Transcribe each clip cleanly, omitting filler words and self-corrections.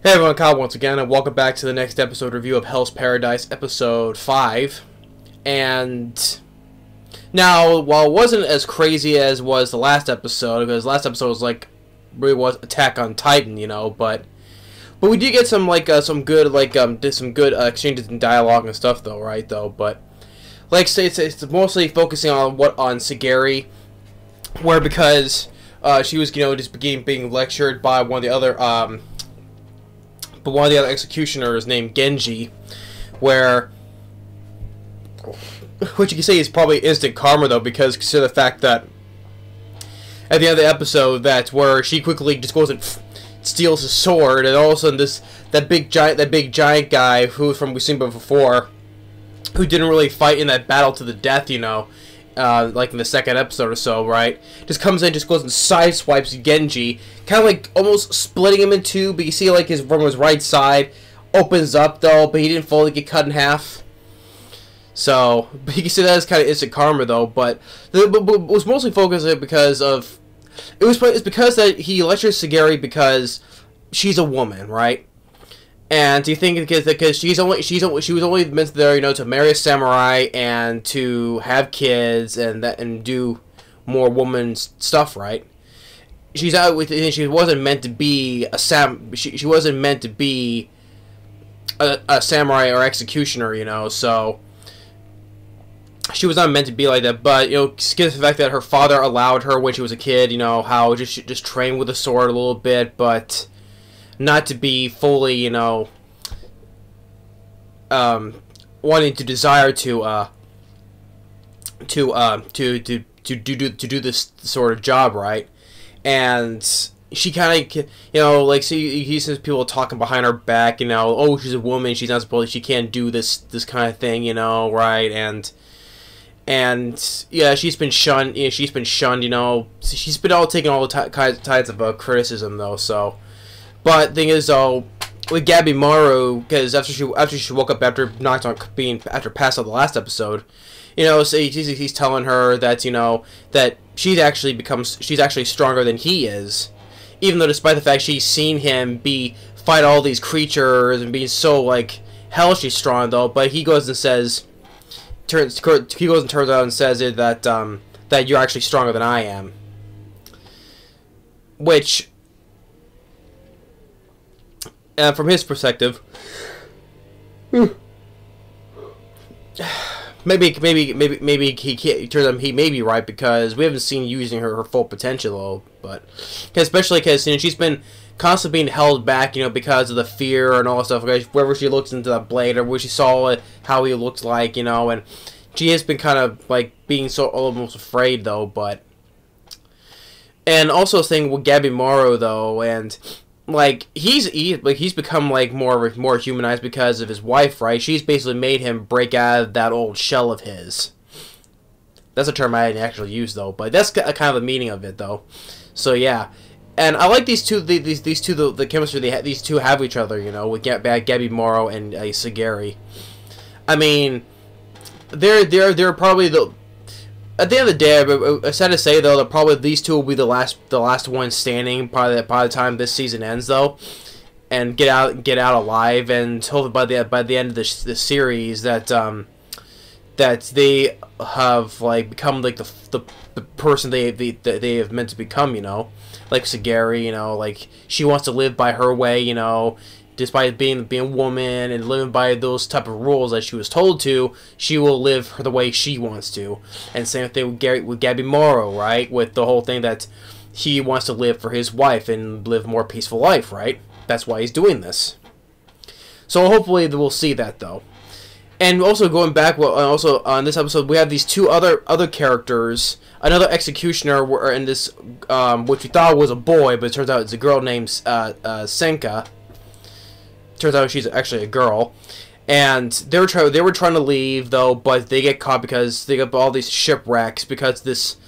Hey everyone, Kyle once again, and welcome back to the next episode review of Hell's Paradise, episode 5. And now, while it wasn't as crazy as was the last episode, because last episode was really was Attack on Titan, but we did get some some good exchanges and dialogue and stuff though, right? But say it's mostly focusing on Sagiri, where because she was just being lectured by one of the other executioners named Genji, which you can say is probably instant karma though, because consider the fact that at the end of the episode, that's where she quickly just goes and steals his sword, and all of a sudden that big giant guy we've seen before, who didn't really fight in that battle to the death, like in the second episode or so, right? Just comes in, just goes and sideswipes Genji, kind of like almost splitting him in two, but you see like from his right side opens up though, but he didn't fully get cut in half. So, but you can see that as kind of instant karma though, but it was mostly focused because of, it's because that he lectures Sagiri because she's a woman, right? And do you think because she was only meant there, to marry a samurai and to have kids and do more woman stuff, right? She wasn't meant to be she wasn't meant to be a samurai or executioner, so she was not meant to be like that. But given the fact that her father allowed her when she was a kid, how just train with a sword a little bit, but not to be fully, wanting to desire to do this sort of job, right? And she kind of, he says people talking behind her back, oh, she's a woman, she's not supposed, she can't do this kind of thing, right? And yeah, she's been shunned. She's been shunned. She's been taking all the types of criticism though. So, but thing is though, with Gabimaru, because after she woke up after passed out the last episode, so he's telling her that that she's actually stronger than he is, even though despite the fact she's seen him fight all these creatures and being so hellishly strong though, but he goes and says. Turns out and says it that you're actually stronger than I am, which from his perspective, maybe he can't. Turns out he may be right, because we haven't seen using her full potential though, but especially because she's been constantly being held back, because of the fear and all that stuff. Wherever she looks into the blade, or where she saw how he looked like, and she has been kind of being so almost afraid though. But and also thing with Gabimaru though, and he's become more humanized because of his wife, right? She's basically made him break out of that old shell of his. That's a term I didn't actually use though, but that's kind of the meaning of it though. So yeah. And I like these two, the chemistry these two have each other, with Gabimaru and Sagiri. I mean, they're probably at the end of the day. It's sad to say though that probably these two will be the last ones standing by the time this season ends though, and get out alive. And hopefully by the end of this series that they have become the person they have meant to become, like Sagiri, she wants to live by her way, despite being a woman and living by those type of rules that she was told to, she will live the way she wants to. And same thing with Gabimaru, right? With the whole thing that he wants to live for his wife and live a more peaceful life, right? That's why he's doing this. So hopefully we'll see that though. And also going back, also on this episode, we have these two other characters. Another executioner in this, which we thought was a boy, but it turns out it's a girl named Senka. Turns out she's actually a girl, and they were trying to leave though, but they get caught because they got all these shipwrecks because this.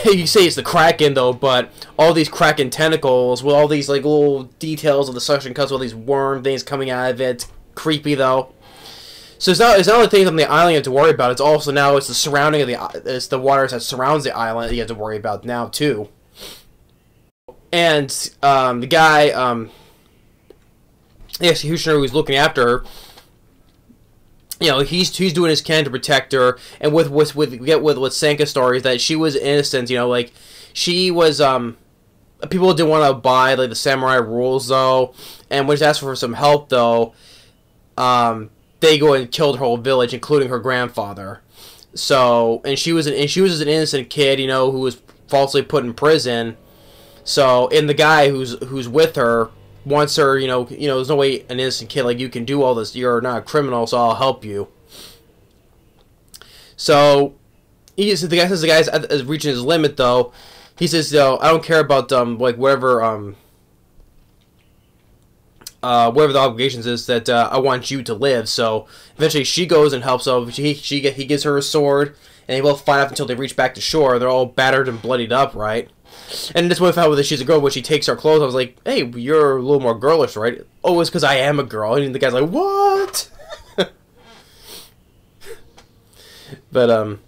You say it's the Kraken though, but all these Kraken tentacles with all these little details of the suction cups, all these worm things coming out of it. It's creepy though. So it's not the things on the island you have to worry about. It's also now it's the surrounding of it's the waters that surrounds the island that you have to worry about now too. And the guy the executioner who's looking after her, you know, he's doing his can to protect her. And with Sanka's story, that she was innocent. You know, like she was people didn't want to abide like the samurai rules though, and when she asked for some help though, they go and killed her whole village, including her grandfather. So, and she was an innocent kid, you know, who was falsely put in prison. So, and the guy who's with her wants her, you know, there's no way an innocent kid like you can do all this. You're not a criminal, so I'll help you. So, the guy says the guy's reaching his limit though. He says, "Though I don't care about like whatever whatever the obligations is, that I want you to live." So eventually she goes and helps out. He gives her a sword, and they both fight off until they reach back to shore. They're all battered and bloodied up, right? And this one found out that she's a girl when she takes her clothes. I was like, "Hey, you're a little more girlish, right?" "Oh, it's because I am a girl." And the guy's like, "What?" But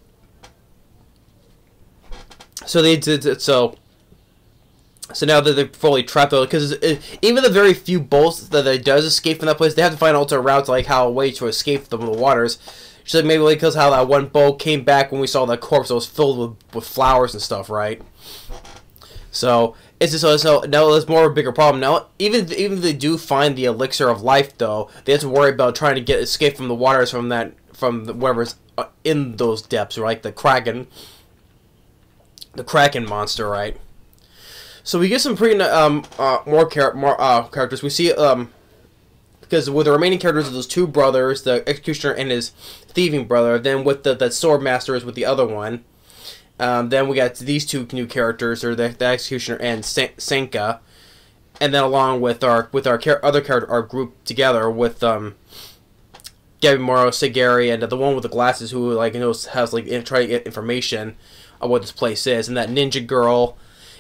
so they did so. So now that they're fully trapped, though, because even the very few boats that they does escape from that place, they have to find alternate routes, like how a way to escape from the waters. She's like, maybe because how that one boat came back when we saw that corpse that was filled with flowers and stuff, right? So it's just so now there's more of a bigger problem. Now even if they do find the elixir of life, though, they have to worry about trying to escape from the waters from whatever's in those depths, right? The Kraken monster, right? So we get some pretty more characters. We see because with the remaining characters of those two brothers, the executioner and his thieving brother. Then with the sword master is with the other one. Then we got these two new characters, or the executioner and Sanka, and then along with our other character, our group together with Gabimaru, Sagiri, and the one with the glasses who like has like trying to get information on what this place is, and that ninja girl.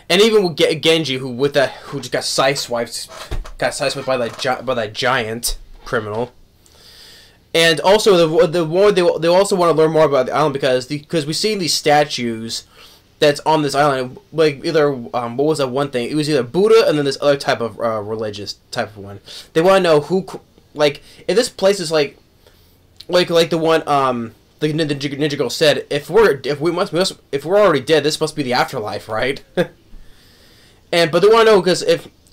And even with Genji, who just got sideswiped by that giant criminal. And also they also want to learn more about the island because we see these statues that's on this island, like either what was that one thing? It was either Buddha and then this other type of religious type of one. They want to know who, like, if this place is like the one the ninja girl said, if we're already dead, this must be the afterlife, right? But they want to know because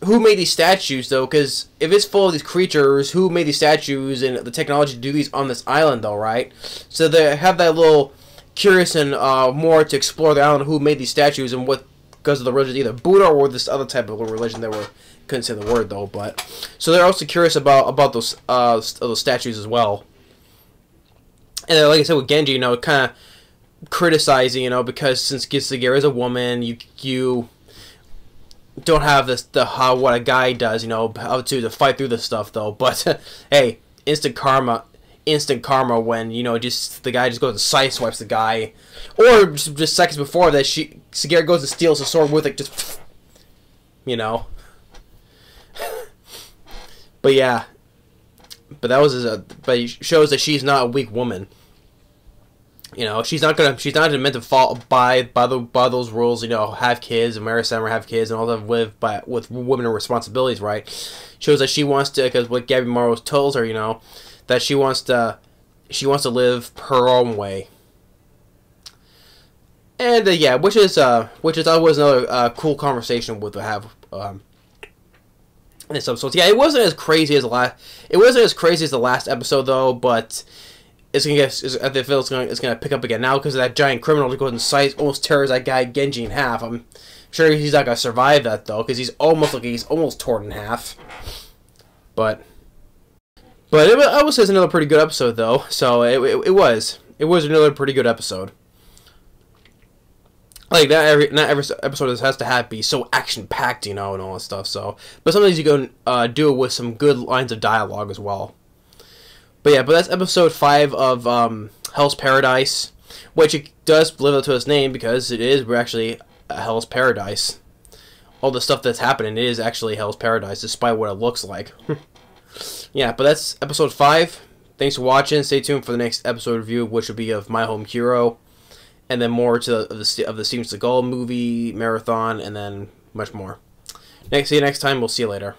who made these statues though? Because if it's full of these creatures, who made these statues and the technology to do these on this island though, right? So they have that little curious and more to explore the island. Who made these statues and what? Because of the religion, either Buddha or this other type of religion that couldn't say the word though. But so they're also curious about those statues as well. And then, like I said with Genji, kind of criticizing, because since Sagiri is a woman, you don't have what a guy does, how to fight through this stuff though. But hey, instant karma when the guy just goes and sideswipes the guy, or just seconds before that, Sagiri goes and steals the sword with it, just But yeah, but that was but it shows that she's not a weak woman. She's not meant to fall by those rules. Have kids, and marry Samurai, have kids, and all that with women and responsibilities. Right? Shows that she wants to, because what Gabimaru tells her, that she wants to live her own way. And yeah, which is always another cool conversation to have. In this episode, yeah, it wasn't as crazy as the last. It wasn't as crazy as the last episode though, but. It's gonna pick up again now because of that giant criminal that goes and almost tears that guy Genji in half. I'm sure he's not gonna survive that though, because he's almost torn in half. But I would say it's another pretty good episode though. So it was another pretty good episode. Like not every episode has to be so action packed, and all that stuff. So, but sometimes you can do it with some good lines of dialogue as well. But yeah, that's episode 5 of Hell's Paradise, which it does live up to its name because we're actually Hell's Paradise. All the stuff that's happening is actually Hell's Paradise, despite what it looks like. Yeah, but that's episode 5. Thanks for watching. Stay tuned for the next episode review, which will be of My Home Hero, and then more of the Steven Seagal movie marathon, and then much more. See you next time. We'll see you later.